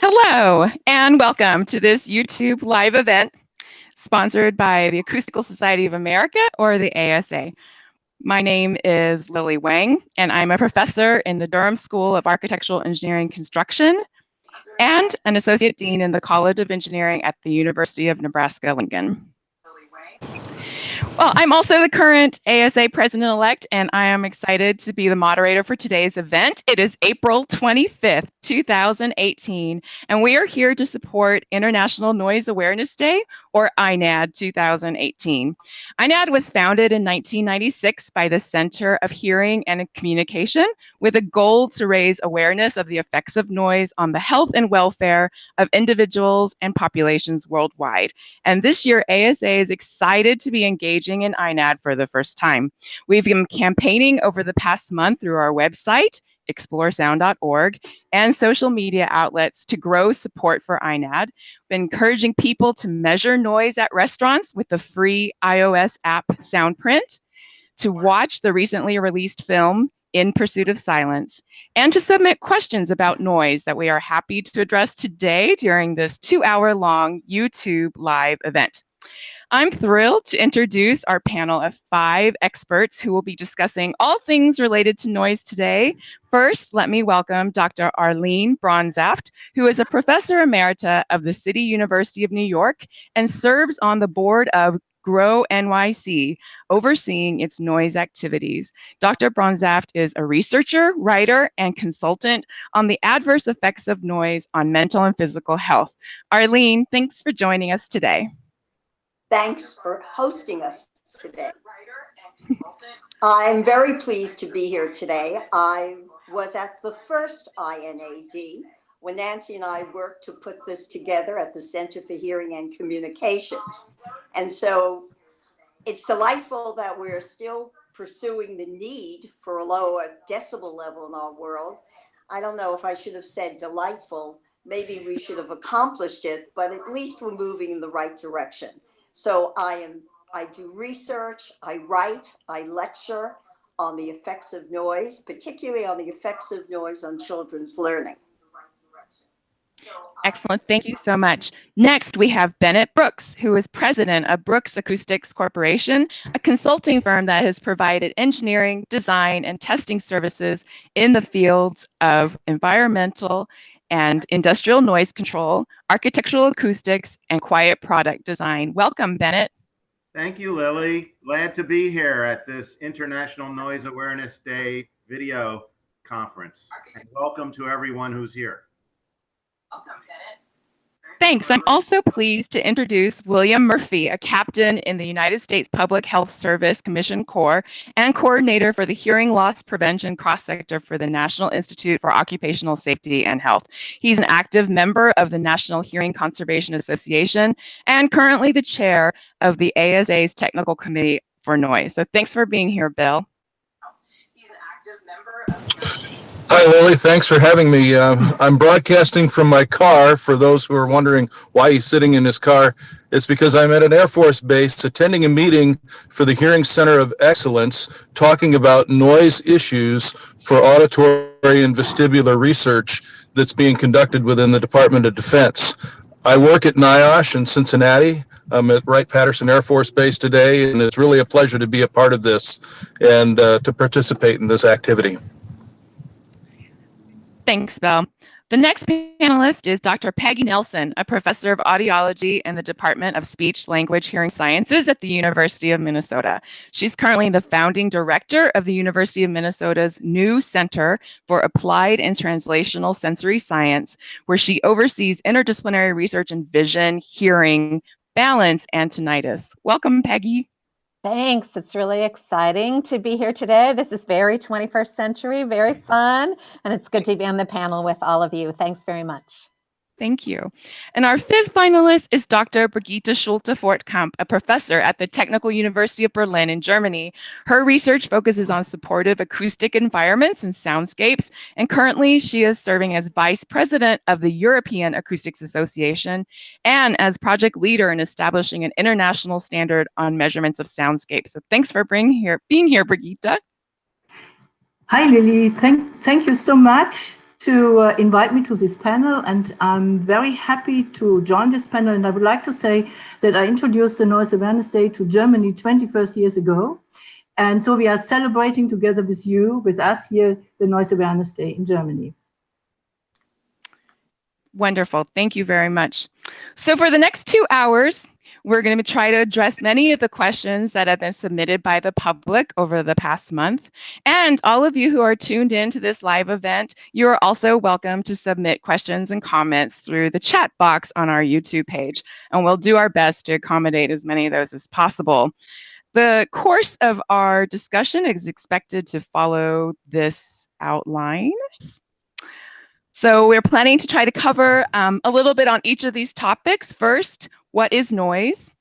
Hello, and welcome to this YouTube live event sponsored by the Acoustical Society of America, or the ASA. My name is Lily Wang, and I'm a professor in the Durham School of Architectural Engineering Construction and an associate dean in the College of Engineering at the University of Nebraska-Lincoln. Well, I'm also the current ASA president-elect, and I am excited to be the moderator for today's event. It is April 25th, 2018, and we are here to support International Noise Awareness Day, or INAD 2018. INAD was founded in 1996 by the Center of Hearing and Communication with a goal to raise awareness of the effects of noise on the health and welfare of individuals and populations worldwide. And this year, ASA is excited to be engaging in INAD for the first time. We've been campaigning over the past month through our website, exploresound.org, and social media outlets to grow support for INAD. We're encouraging people to measure noise at restaurants with the free iOS app Soundprint, to watch the recently released film In Pursuit of Silence, and to submit questions about noise that we are happy to address today during this 2-hour-long YouTube live event. I'm thrilled to introduce our panel of 5 experts who will be discussing all things related to noise today. First, let me welcome Dr. Arline Bronzaft, who is a professor emerita of the City University of New York and serves on the board of Grow NYC, overseeing its noise activities. Dr. Bronzaft is a researcher, writer, and consultant on the adverse effects of noise on mental and physical health. Arline, thanks for joining us today. Thanks for hosting us today. I'm very pleased to be here today. I was at the first INAD when Nancy and I worked to put this together at the Center for Hearing and Communications. And so it's delightful that we're still pursuing the need for a lower decibel level in our world. I don't know if I should have said delightful. Maybe we should have accomplished it, but at least we're moving in the right direction. So I do research, I write, I lecture on the effects of noise, particularly on the effects of noise on children's learning. Excellent, thank you so much. Next, we have Bennett Brooks, who is president of Brooks Acoustics Corporation, a consulting firm that has provided engineering, design, and testing services in the fields of environmental and industrial noise control, architectural acoustics, and quiet product design. Welcome, Bennett. Thank you, Lily. Glad to be here at this International Noise Awareness Day video conference. And welcome to everyone who's here. Welcome, Bennett. Thanks. I'm also pleased to introduce William Murphy, a captain in the United States Public Health Service Commission Corps and coordinator for the Hearing Loss Prevention Cross-Sector for the National Institute for Occupational Safety and Health. He's an active member of the National Hearing Conservation Association and currently the chair of the ASA's Technical Committee for Noise. So thanks for being here, Bill. He's an active member of Hi, Lily. Thanks for having me. I'm broadcasting from my car. For those who are wondering why he's sitting in his car, it's because I'm at an Air Force base attending a meeting for the Hearing Center of Excellence talking about noise issues for auditory and vestibular research that's being conducted within the Department of Defense. I work at NIOSH in Cincinnati. I'm at Wright-Patterson Air Force Base today, and it's really a pleasure to be a part of this and to participate in this activity. Thanks, Bill. The next panelist is Dr. Peggy Nelson, a professor of audiology in the Department of Speech, Language, Hearing Sciences at the University of Minnesota. She's currently the founding director of the University of Minnesota's new Center for Applied and Translational Sensory Science, where she oversees interdisciplinary research in vision, hearing, balance, and tinnitus. Welcome, Peggy. Thanks. It's really exciting to be here today. This is very 21st century, very fun, and it's good to be on the panel with all of you. Thanks very much. Thank you. And our 5th finalist is Dr. Brigitte Schulte-Fortkamp, a professor at the Technical University of Berlin in Germany. Her research focuses on supportive acoustic environments and soundscapes, and currently she is serving as vice president of the European Acoustics Association and as project leader in establishing an international standard on measurements of soundscapes. So thanks for being here, Brigitte. Hi, Lily. Thank you so much. to invite me to this panel, and I'm very happy to join this panel. And I would like to say that I introduced the Noise Awareness Day to Germany 21 years ago. And so we are celebrating together with you, with us here, the Noise Awareness Day in Germany. Wonderful. Thank you very much. So for the next 2 hours, we're going to try to address many of the questions that have been submitted by the public over the past month. And all of you who are tuned in to this live event, you are also welcome to submit questions and comments through the chat box on our YouTube page. And we'll do our best to accommodate as many of those as possible. The course of our discussion is expected to follow this outline. So we're planning to try to cover a little bit on each of these topics. First, what is noise?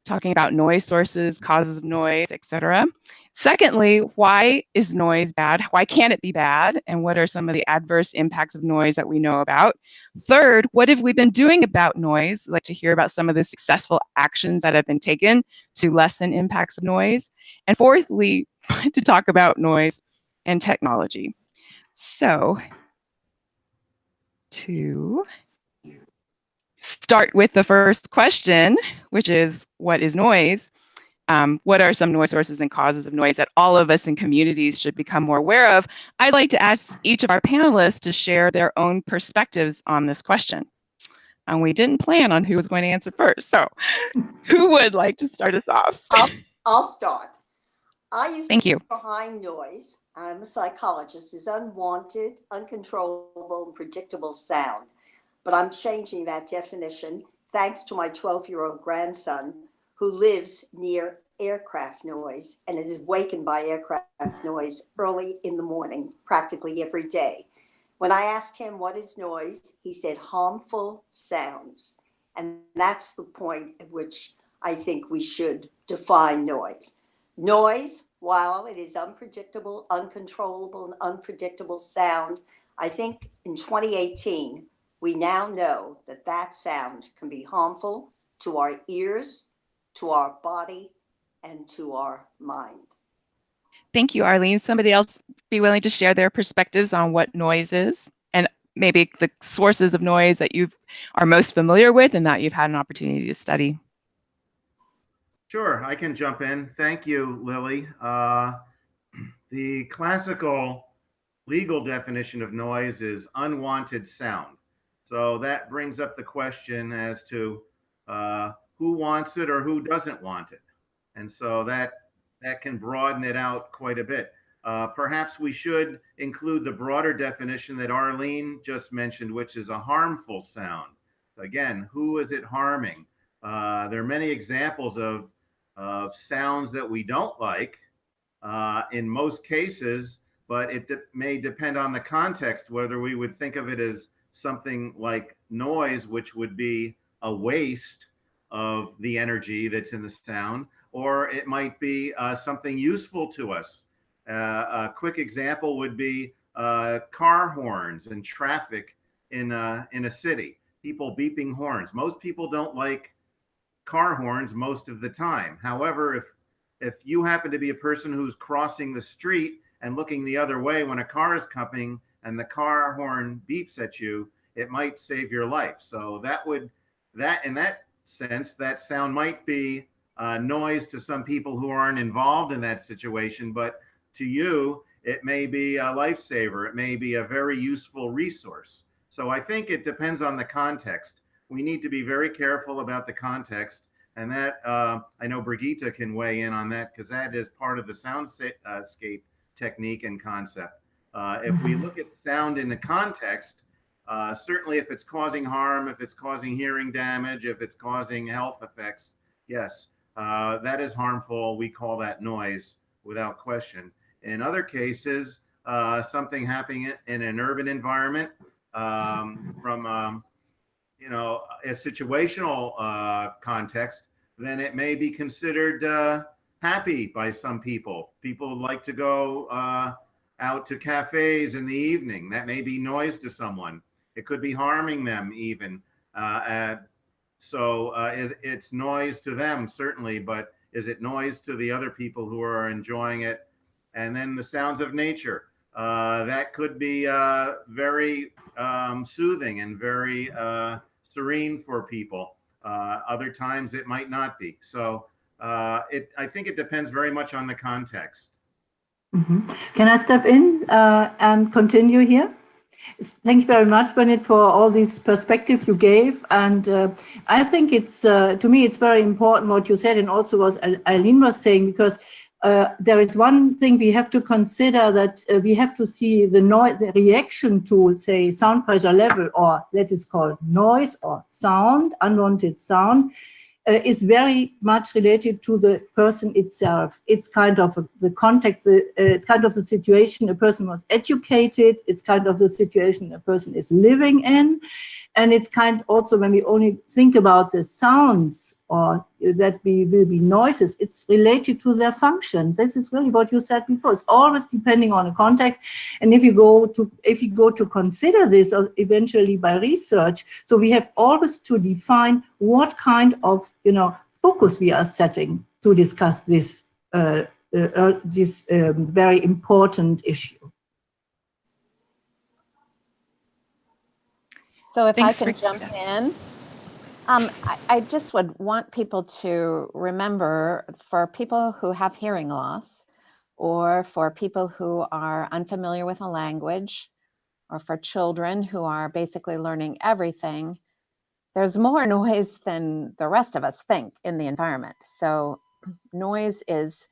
Talking about noise sources, causes of noise, etc. Secondly, why is noise bad? Why can't it be bad? And what are some of the adverse impacts of noise that we know about? Third, what have we been doing about noise? I'd like to hear about some of the successful actions that have been taken to lessen impacts of noise. And fourthly, to talk about noise and technology. So, to start with the first question, which is, what is noise? What are some noise sources and causes of noise that all of us in communities should become more aware of? I'd like to ask each of our panelists to share their own perspectives on this question. And we didn't plan on who was going to answer first. So who would like to start us off? I'll start. I used Thank to you. be behind noise. I'm a psychologist, is unwanted, uncontrollable, and predictable sound. But I'm changing that definition thanks to my 12-year-old grandson who lives near aircraft noise and is awakened by aircraft noise early in the morning, practically every day. When I asked him what is noise, he said harmful sounds. And that's the point at which I think we should define noise. Noise, while it is unpredictable, uncontrollable, and unpredictable sound, I think in 2018, we now know that that sound can be harmful to our ears, to our body, and to our mind. Thank you, Arline. Somebody else be willing to share their perspectives on what noise is and maybe the sources of noise that you are most familiar with and that you've had an opportunity to study? Sure, I can jump in. Thank you, Lily. The classical legal definition of noise is unwanted sound. So that brings up the question as to who wants it or who doesn't want it. And so that can broaden it out quite a bit. Perhaps we should include the broader definition that Arline just mentioned, which is a harmful sound. Again, who is it harming? There are many examples of sounds that we don't like in most cases, but it may depend on the context, whether we would think of it as something like noise, which would be a waste of the energy that's in the sound, or it might be something useful to us. A quick example would be car horns and traffic in a city. People beeping horns. Most people don't like car horns most of the time. However, if you happen to be a person who's crossing the street and looking the other way when a car is coming and the car horn beeps at you, it might save your life. So in that sense, that sound might be noise to some people who aren't involved in that situation, but to you, it may be a lifesaver. It may be a very useful resource. So I think it depends on the context. We need to be very careful about the context, and that I know Brigitte can weigh in on that because that is part of the soundscape technique and concept. If we look at sound in the context, certainly if it's causing harm, if it's causing hearing damage, if it's causing health effects, yes, that is harmful. We call that noise without question. In other cases, something happening in an urban environment from a situational context, then it may be considered happy by some people. People like to go out to cafes in the evening. That may be noise to someone. It could be harming them even. It's noise to them, certainly, but is it noise to the other people who are enjoying it? And then the sounds of nature. that could be very soothing and very serene for people. Other times it might not be. So I think it depends very much on the context. Can I step in and continue here? Thank you very much, Bennett, for all this perspective you gave. And I think it's, to me, it's very important what you said and also what Arline was saying, because there is one thing we have to consider, that we have to see the noise, the reaction to, say, sound pressure level, or let's call noise or sound, unwanted sound, is very much related to the person itself. It's kind of the context, it's kind of the situation a person was educated, it's kind of the situation a person is living in, and it's kind also when we only think about the sounds or that will be noises, it's related to their function. This is really what you said before. It's always depending on the context. And if you go to consider this eventually by research, so we have always to define what kind of focus we are setting to discuss this very important issue. So if Thanks, I can jump in, I just would want people to remember, for people who have hearing loss, or for people who are unfamiliar with a language, or for children who are basically learning everything, there's more noise than the rest of us think in the environment. So noise is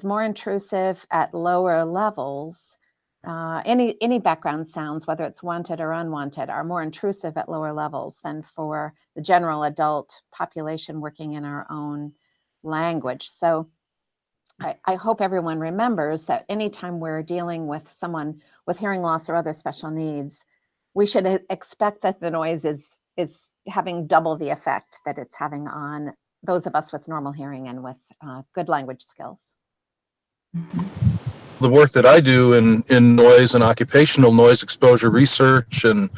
more intrusive at lower levels. Any background sounds, whether it's wanted or unwanted, are more intrusive at lower levels than for the general adult population working in our own language. So I hope everyone remembers that anytime we're dealing with someone with hearing loss or other special needs, we should expect that the noise is having double the effect that it's having on those of us with normal hearing and with good language skills. The work that I do in noise and occupational noise exposure research and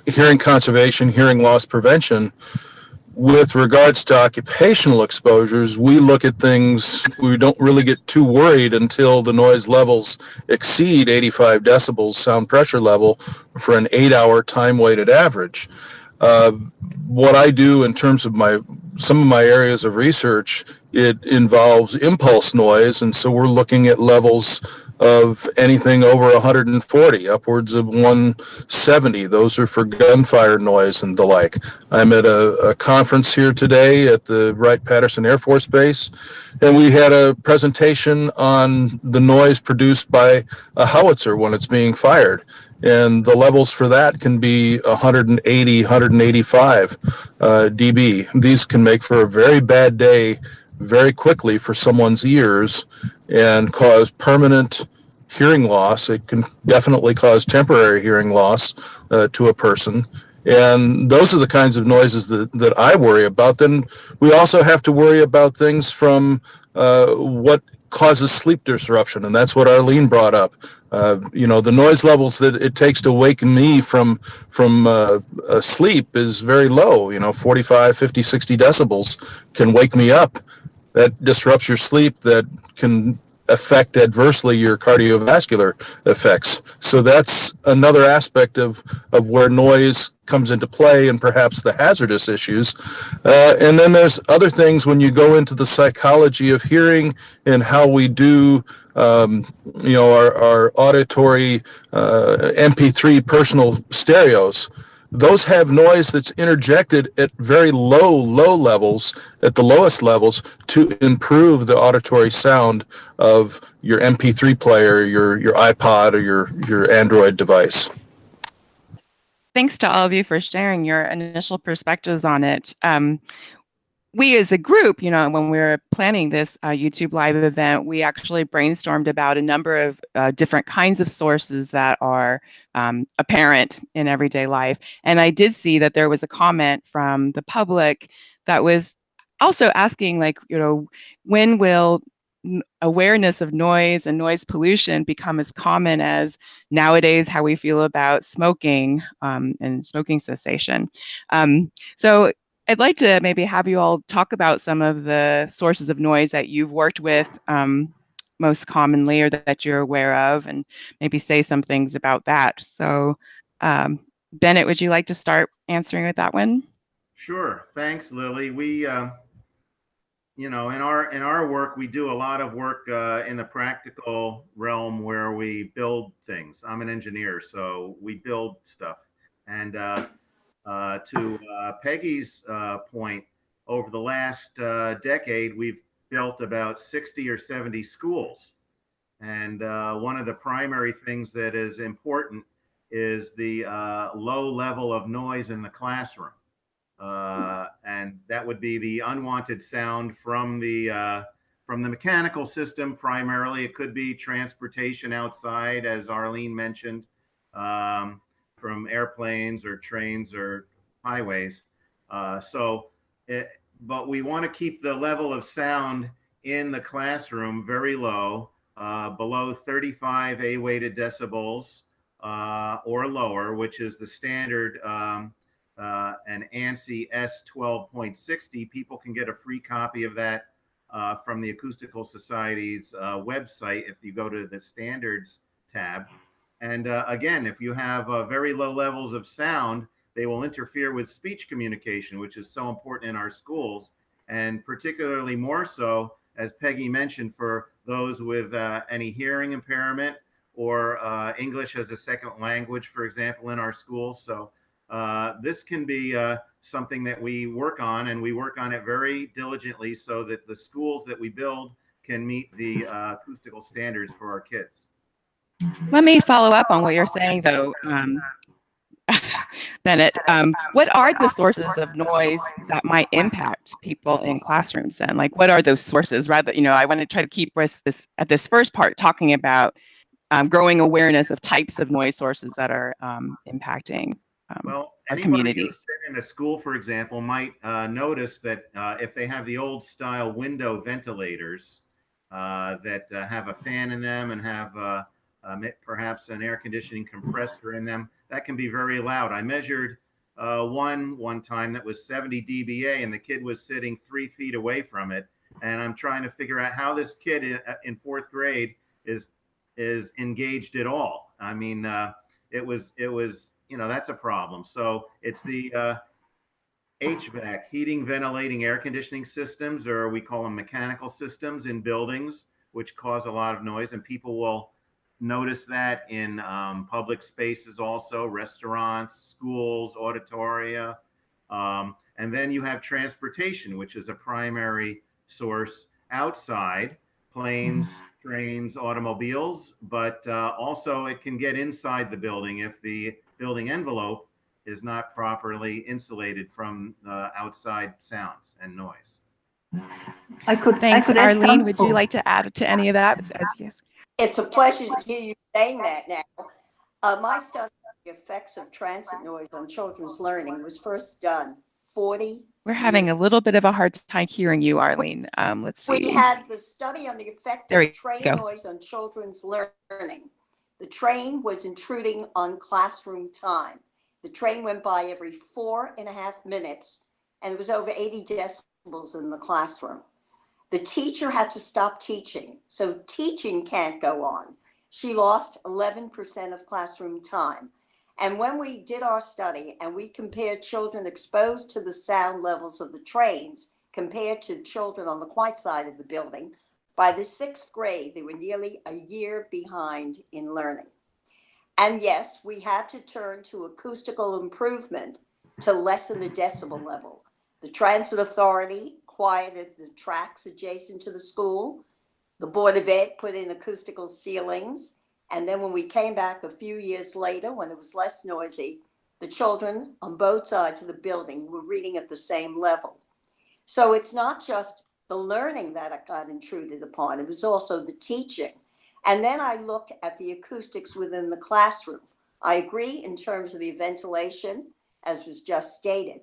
hearing conservation, hearing loss prevention, with regards to occupational exposures, we look at things, we don't really get too worried until the noise levels exceed 85 decibels sound pressure level for an 8-hour time-weighted average. What I do in terms of some of my areas of research, it involves impulse noise, and so we're looking at levels of anything over 140, upwards of 170. Those are for gunfire noise and the like. I'm at a conference here today at the Wright-Patterson Air Force Base, and we had a presentation on the noise produced by a howitzer when it's being fired. And the levels for that can be 180, 185 dB. These can make for a very bad day very quickly for someone's ears and cause permanent hearing loss. It can definitely cause temporary hearing loss to a person. And those are the kinds of noises that I worry about. Then we also have to worry about things from what causes sleep disruption, and that's what Arline brought up. The noise levels that it takes to wake me from sleep is very low. 45, 50, 60 decibels can wake me up. That disrupts your sleep. That can affect adversely your cardiovascular effects. So that's another aspect of where noise comes into play, and perhaps the hazardous issues. And then there's other things when you go into the psychology of hearing and how we do our auditory MP3 personal stereos. Those have noise that's interjected at very low levels, at the lowest levels, to improve the auditory sound of your MP3 player, your iPod, or your Android device. Thanks to all of you for sharing your initial perspectives on it. We as a group, when we were planning this YouTube Live event, we actually brainstormed about a number of different kinds of sources that are apparent in everyday life. And I did see that there was a comment from the public that was also asking, when will awareness of noise and noise pollution become as common as nowadays how we feel about smoking and smoking cessation. So I'd like to maybe have you all talk about some of the sources of noise that you've worked with most commonly or that you're aware of, and maybe say some things about that. So, Bennett, would you like to start answering with that one? Sure. Thanks, Lily. We, in our work, we do a lot of work in the practical realm where we build things. I'm an engineer, so we build stuff. And to Peggy's point, over the last decade, we've built about 60 or 70 schools. And one of the primary things that is important is the low level of noise in the classroom. And that would be the unwanted sound from the mechanical system primarily. It could be transportation outside, as Arline mentioned, from airplanes or trains or highways. But we want to keep the level of sound in the classroom very low, below 35 A-weighted decibels or lower, which is the standard an ANSI S12.60. People can get a free copy of that from the Acoustical Society's website if you go to the standards tab. And again, if you have very low levels of sound, they will interfere with speech communication, which is so important in our schools, and particularly more so, as Peggy mentioned, for those with any hearing impairment or English as a second language, for example, in our schools. So this can be something that we work on, and we work on it very diligently so that the schools that we build can meet the acoustical standards for our kids. Let me follow up on what you're saying, though, Bennett. What are the sources of noise that might impact people in classrooms then? Like, what are those sources? Rather, I want to try to keep us at this first part talking about growing awareness of types of noise sources that are impacting well, our anybody communities. who's been in a school, for example, might notice that if they have the old style window ventilators that have a fan in them and have perhaps an air conditioning compressor in them, that can be very loud. I measured one time that was 70 dBA, and the kid was sitting 3 feet away from it. And I'm trying to figure out how this kid in 4th grade is engaged at all. I mean, it was that's a problem. So it's the HVAC, heating, ventilating, air conditioning systems, or we call them mechanical systems in buildings, which cause a lot of noise, and people will notice that in public spaces also, restaurants, schools, auditoria. And then you have transportation, which is a primary source outside, planes, trains, automobiles, but also it can get inside the building if the building envelope is not properly insulated from outside sounds and noise. Thanks, Arline. Would you like to add to any of that? Yes. It's a pleasure to hear you saying that now. My study on the effects of transit noise on children's learning was first done 40 We're having a little bit of a hard time hearing you, Arline. Let's see. We had the study on the effect of train noise on children's learning. The train was intruding on classroom time. The train went by every 4.5 minutes, and it was over 80 decibels in the classroom. The teacher had to stop teaching, so teaching can't go on. She lost 11% of classroom time. And when we did our study and we compared children exposed to the sound levels of the trains compared to children on the quiet side of the building, by the 6th grade, they were nearly a year behind in learning. And yes, we had to turn to acoustical improvement to lessen the decibel level. The Transit Authority quieted the tracks adjacent to the school. The Board of Ed put in acoustical ceilings. And then when we came back a few years later, when it was less noisy, the children on both sides of the building were reading at the same level. So it's not just the learning that got intruded upon, it was also the teaching. And then I looked at the acoustics within the classroom. I agree in terms of the ventilation, as was just stated,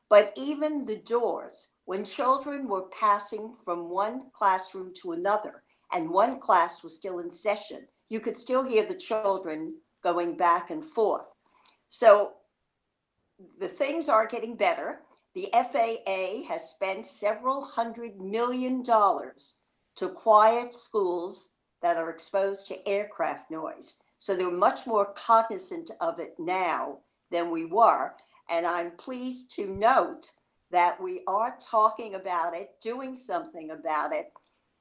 but even the doors, when children were passing from one classroom to another and one class was still in session, you could still hear the children going back and forth. So the things are getting better. The FAA has spent several $100 million to quiet schools that are exposed to aircraft noise. So they're much more cognizant of it now than we were. And I'm pleased to note that we are talking about it, doing something about it,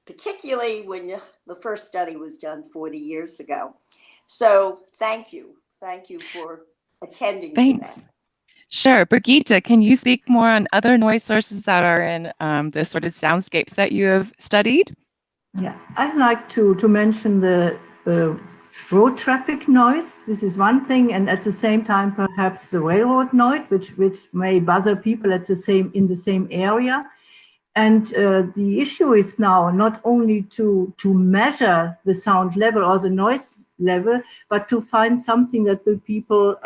particularly when the first study was done 40 years ago. So thank you. Thank you for attending to that. Sure. Brigitte, can you speak more on other noise sources that are in the sort of soundscapes that you have studied? Yeah, I'd like to mention the road traffic noise. This is one thing, and at the same time, perhaps the railroad noise, which may bother people in the same area. And the issue is now not only to measure the sound level or the noise level, but to find something that will people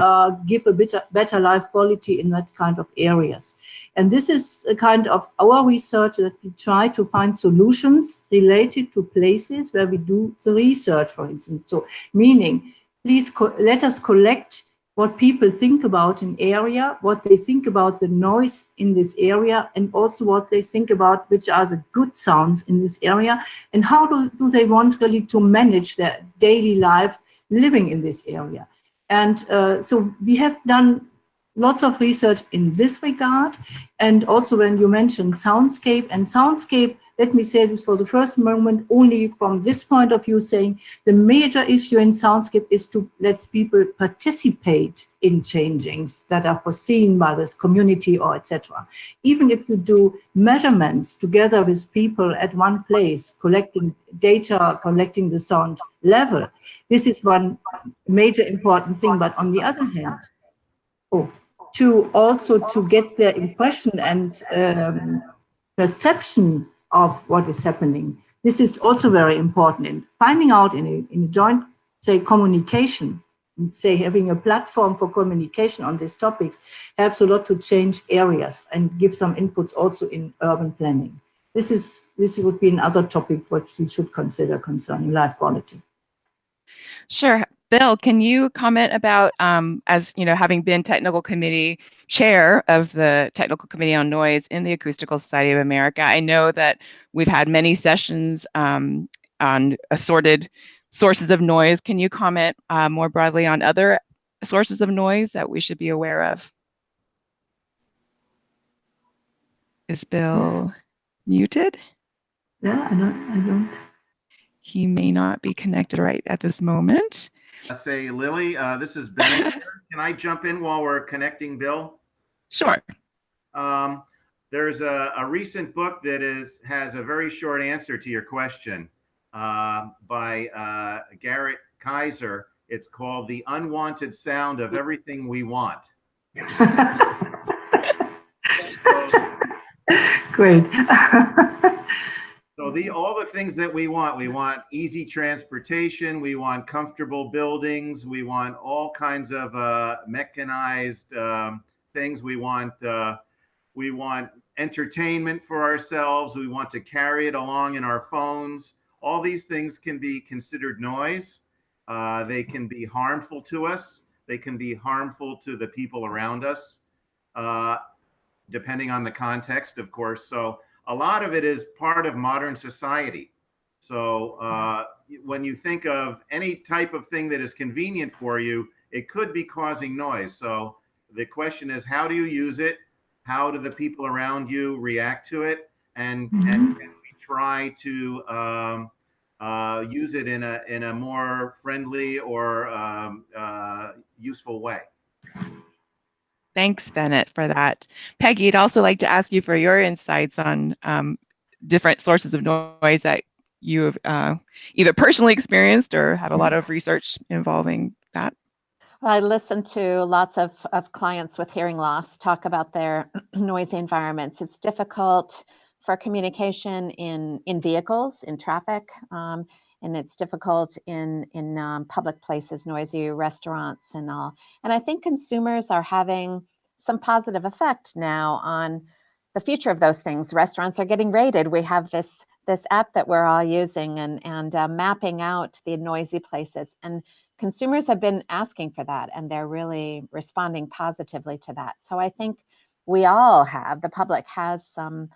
give a better life quality in that kind of areas. And this is a kind of our research that we try to find solutions related to places where we do the research, for instance. So meaning, please let us collect what people think about an area, what they think about the noise in this area, and also what they think about which are the good sounds in this area, and how do they want really to manage their daily life living in this area. And so we have done lots of research in this regard. And also when you mentioned soundscape, let me say this for the first moment, only from this point of view, saying the major issue in soundscape is to let people participate in changings that are foreseen by this community or etc. Even if you do measurements together with people at one place, collecting data, collecting the sound level, this is one major important thing. But on the other hand, to get their impression and perception of what is happening. This is also very important in finding out in a joint, say, communication, say having a platform for communication on these topics helps a lot to change areas and give some inputs also in urban planning. This would be another topic which we should consider concerning life quality. Sure. Bill, can you comment about, as you know, having been technical committee chair of the Technical Committee on Noise in the Acoustical Society of America, I know that we've had many sessions on assorted sources of noise. Can you comment more broadly on other sources of noise that we should be aware of? Is Bill muted? Yeah, I don't. He may not be connected right at this moment. Say, Lily, this is Bennett. Can I jump in while we're connecting Bill? Sure. There's a recent book that has a very short answer to your question by Garrett Kaiser. It's called The Unwanted Sound of Everything We Want. Great. So all the things that we want easy transportation, we want comfortable buildings, we want all kinds of mechanized things, we want entertainment for ourselves, we want to carry it along in our phones. All these things can be considered noise. They can be harmful to us. They can be harmful to the people around us, depending on the context, of course. So a lot of it is part of modern society. So when you think of any type of thing that is convenient for you, it could be causing noise. So the question is, how do you use it? How do the people around you react to it? And can we try to use it in a more friendly or useful way? Thanks, Bennett, for that. Peggy, I'd also like to ask you for your insights on different sources of noise that you have either personally experienced or had a lot of research involving that. I listen to lots of clients with hearing loss talk about their noisy environments. It's difficult for communication in vehicles, in traffic, and it's difficult in public places, noisy restaurants and all. And I think consumers are having some positive effect now on the future of those things. Restaurants are getting rated. We have this app that we're all using and mapping out the noisy places. And consumers have been asking for that, and they're really responding positively to that. So I think we all have, the public has some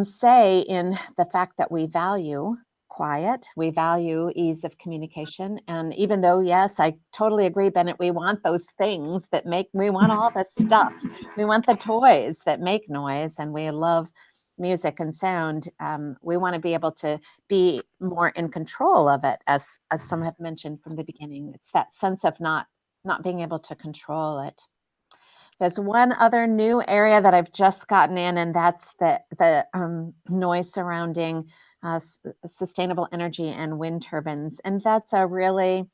say in the fact that we value quiet. We value ease of communication. And even though, yes, I totally agree, Bennett, we want those things that we want all the stuff. We want the toys that make noise, and we love music and sound. We want to be able to be more in control of it, as some have mentioned from the beginning. It's that sense of not being able to control it. There's one other new area that I've just gotten in, and that's the noise surrounding sustainable energy and wind turbines. And that's a really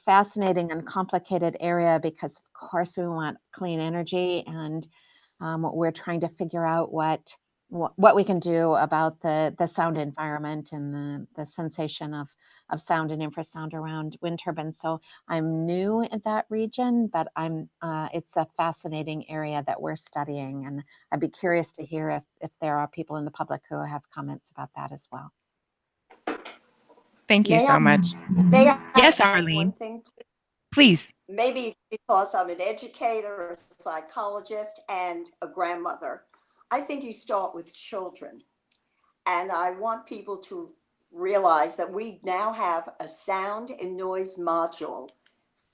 fascinating and complicated area because, of course, we want clean energy, and we're trying to figure out what we can do about the sound environment and the sensation of sound and infrasound around wind turbines. So I'm new in that region, but it's a fascinating area that we're studying, and I'd be curious to hear if there are people in the public who have comments about that as well. Thank you so much. May I Yes, add Arline. one thing? Please. Maybe because I'm an educator, a psychologist, and a grandmother, I think you start with children. And I want people to realize that we now have a sound and noise module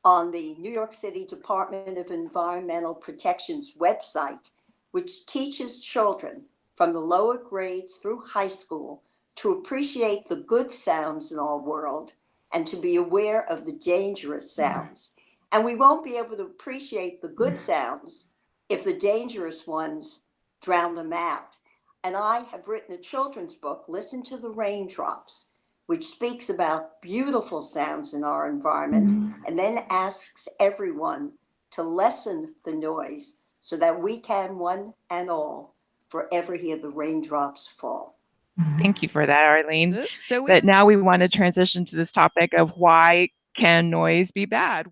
on the New York City Department of Environmental Protection's website, which teaches children from the lower grades through high school to appreciate the good sounds in our world and to be aware of the dangerous sounds. And we won't be able to appreciate the good sounds if the dangerous ones drown them out. And I have written a children's book, Listen to the Raindrops, which speaks about beautiful sounds in our environment and then asks everyone to lessen the noise so that we can, one and all, forever hear the raindrops fall. Thank you for that, Arline. But now we want to transition to this topic of why can noise be bad?